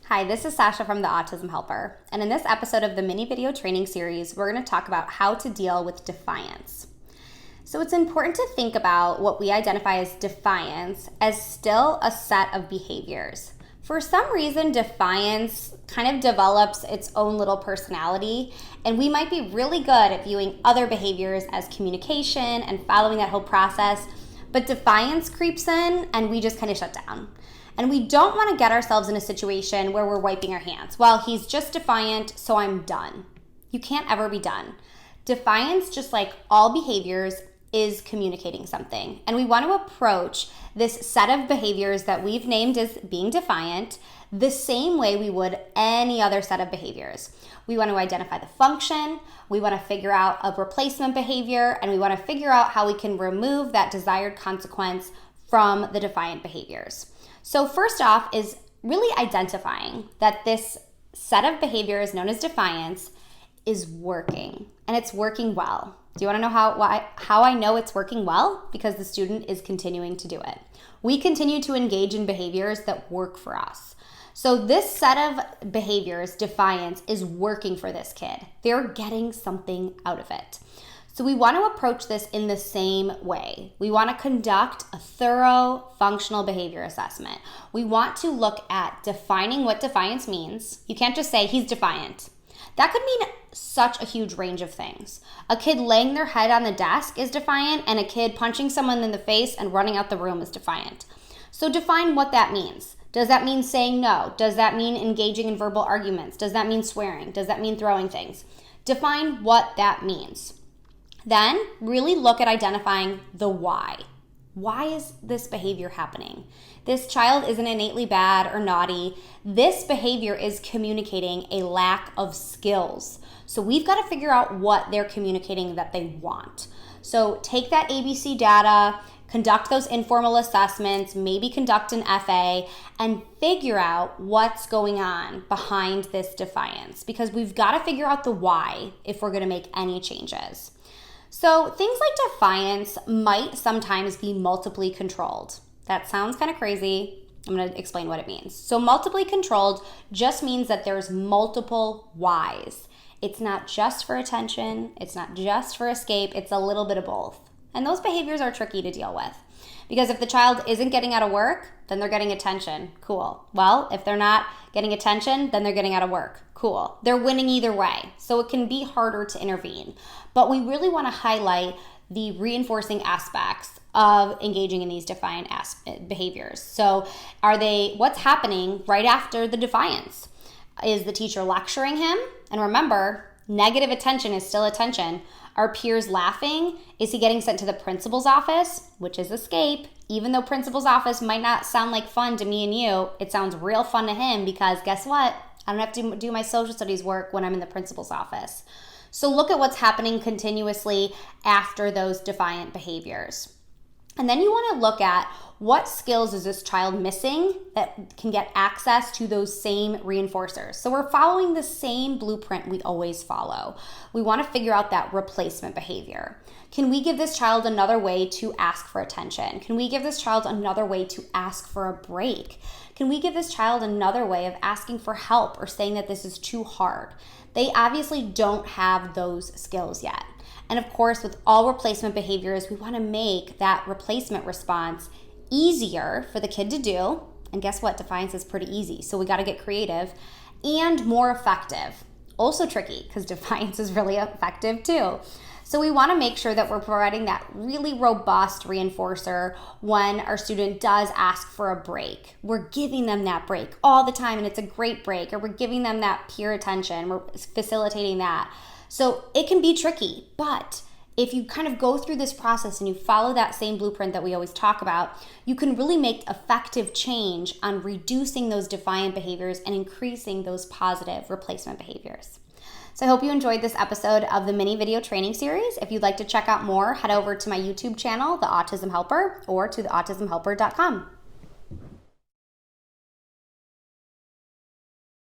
Hi, this is Sasha from the Autism Helper, and in this episode of the mini video training series, we're going to talk about how to deal with defiance. So it's important to think about what we identify as defiance as still a set of behaviors. For some reason, defiance kind of develops its own little personality, and we might be really good at viewing other behaviors as communication and following that whole process, but defiance creeps in and we just kind of shut down. And we don't want to get ourselves in a situation where we're wiping our hands. Well, he's just defiant, so I'm done. You can't ever be done. Defiance, just like all behaviors, is communicating something. And we want to approach this set of behaviors that we've named as being defiant the same way we would any other set of behaviors. We want to identify the function, we want to figure out a replacement behavior, and we want to figure out how we can remove that desired consequence from the defiant behaviors. So first off is really identifying that this set of behaviors known as defiance is working, and it's working well. Do you want to know how I know it's working well? Because the student is continuing to do it. We continue to engage in behaviors that work for us. So this set of behaviors, defiance, is working for this kid. They're getting something out of it. So we want to approach this in the same way. We want to conduct a thorough functional behavior assessment. We want to look at defining what defiance means. You can't just say he's defiant. That could mean such a huge range of things. A kid laying their head on the desk is defiant, and a kid punching someone in the face and running out the room is defiant. So define what that means. Does that mean saying no? Does that mean engaging in verbal arguments? Does that mean swearing? Does that mean throwing things? Define what that means. Then really look at identifying the why. Why is this behavior happening? This child isn't innately bad or naughty. This behavior is communicating a lack of skills. So we've got to figure out what they're communicating that they want. So take that ABC data, conduct those informal assessments, maybe conduct an FA, and figure out what's going on behind this defiance, because we've got to figure out the why if we're going to make any changes. So things like defiance might sometimes be multiply controlled. That sounds kind of crazy. I'm going to explain what it means. So multiply controlled just means that there's multiple whys. It's not just for attention. It's not just for escape. It's a little bit of both. And those behaviors are tricky to deal with, because if the child isn't getting out of work, then they're getting attention. Cool. Well, if they're not getting attention, then they're getting out of work. Cool. They're winning either way. So it can be harder to intervene. But we really want to highlight the reinforcing aspects of engaging in these defiant behaviors. So what's happening right after the defiance? Is the teacher lecturing him? And remember, negative attention is still attention. Are peers laughing? Is he getting sent to the principal's office, which is escape? Even though principal's office might not sound like fun to me and you, it sounds real fun to him, because guess what? I don't have to do my social studies work when I'm in the principal's office. So look at what's happening continuously after those defiant behaviors. And then you want to look at what skills is this child missing that can get access to those same reinforcers. So we're following the same blueprint we always follow. We want to figure out that replacement behavior. Can we give this child another way to ask for attention? Can we give this child another way to ask for a break? Can we give this child another way of asking for help or saying that this is too hard? They obviously don't have those skills yet. And of course, with all replacement behaviors, we want to make that replacement response easier for the kid to do. And guess what? Defiance is pretty easy. So we got to get creative, and more effective. Also tricky, because defiance is really effective too. So we want to make sure that we're providing that really robust reinforcer when our student does ask for a break. We're giving them that break all the time, and it's a great break. Or we're giving them that peer attention. We're facilitating that. So it can be tricky, but if you kind of go through this process and you follow that same blueprint that we always talk about, you can really make effective change on reducing those defiant behaviors and increasing those positive replacement behaviors. So I hope you enjoyed this episode of the mini video training series. If you'd like to check out more, head over to my YouTube channel, The Autism Helper, or to theautismhelper.com.